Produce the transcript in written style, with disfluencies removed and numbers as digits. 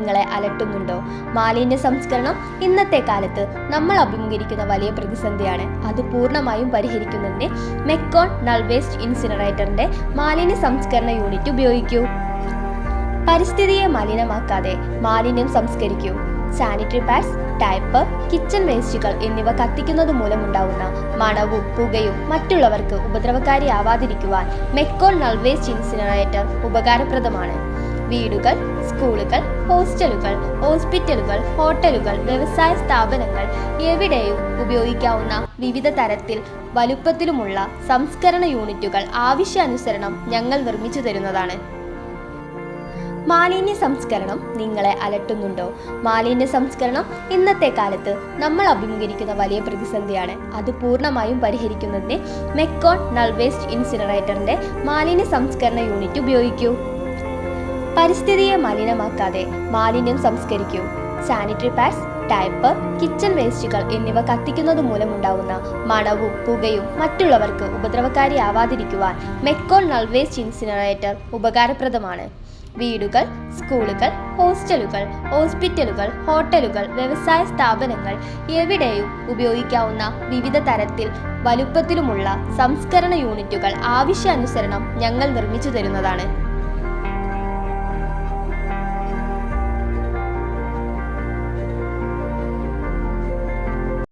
നിങ്ങളെ അലട്ടുന്നുണ്ടോ? മാലിന്യ സംസ്കരണം ഇന്നത്തെ കാലത്ത് നമ്മൾ അഭിമുഖീകരിക്കുന്ന വലിയ പ്രതിസന്ധിയാണ്. അത് പൂർണ്ണമായും പരിഹരിക്കുന്നതിന് മെക്കോൺ നൾ വേസ്റ്റ് ഇൻസിനറേറ്ററിന്റെ മാലിന്യ സംസ്കരണ യൂണിറ്റ് ഉപയോഗിക്കൂ. പരിസ്ഥിതിയെ മലിനമാക്കാതെ മാലിന്യം സംസ്കരിക്കൂ. സാനിറ്ററി പാഡ്സ്, ഡയപ്പർ, കിച്ചൺ വേസ്റ്റുകൾ എന്നിവ കത്തിക്കുന്നത് മൂലമുണ്ടാകുന്ന മണവും പുകയും മറ്റുള്ളവർക്ക് ഉപദ്രവകാരിയാവാതിരിക്കുവാൻ മെക്കോൺ നൾ വേസ്റ്റ് ഇൻസിനറേറ്റർ ഉപകാരപ്രദമാണ്. വീടുകൾ, സ്കൂളുകൾ, ഹോസ്റ്റലുകൾ, ഹോസ്പിറ്റലുകൾ, ഹോട്ടലുകൾ, വ്യവസായ സ്ഥാപനങ്ങൾ എവിടെയും ഉപയോഗിക്കാവുന്ന വിവിധ തരത്തിൽ വലുപ്പത്തിലുമുള്ള സംസ്കരണ യൂണിറ്റുകൾ ആവശ്യാനുസരണം ഞങ്ങൾ നിർമ്മിച്ചു തരുന്നതാണ്. മാലിന്യ സംസ്കരണം നിങ്ങളെ അലട്ടുന്നുണ്ടോ? മാലിന്യ സംസ്കരണം ഇന്നത്തെ കാലത്ത് നമ്മൾ അഭിമുഖീകരിക്കുന്ന വലിയ പ്രതിസന്ധിയാണ്. അത് പൂർണ്ണമായും പരിഹരിക്കുന്നതിന് മെക്കോൺ നൾ വേസ്റ്റ് ഇൻസിനറേറ്ററിന്റെ മാലിന്യ സംസ്കരണ യൂണിറ്റ് ഉപയോഗിക്കൂ. പരിസ്ഥിതിയെ മലിനമാക്കാതെ മാലിന്യം സംസ്കരിക്കൂ. സാനിറ്ററി പാഡ്സ്, ഡയപ്പർ, കിച്ചൺ വേസ്റ്റുകൾ എന്നിവ കത്തിക്കുന്നത് മൂലമുണ്ടാകുന്ന മണവും പുകയും മറ്റുള്ളവർക്ക് ഉപദ്രവകാരിയാവാതിരിക്കുവാൻ മെക്കോൺ നൾ വേസ്റ്റ് ഇൻസിനറേറ്റർ ഉപകാരപ്രദമാണ്. വീടുകൾ, സ്കൂളുകൾ, ഹോസ്റ്റലുകൾ, ഹോസ്പിറ്റലുകൾ, ഹോട്ടലുകൾ, വ്യവസായ സ്ഥാപനങ്ങൾ എവിടെയും ഉപയോഗിക്കാവുന്ന വിവിധ തരത്തിൽ വലുപ്പത്തിലുമുള്ള സംസ്കരണ യൂണിറ്റുകൾ ആവശ്യാനുസരണം ഞങ്ങൾ നിർമ്മിച്ചു തരുന്നതാണ്.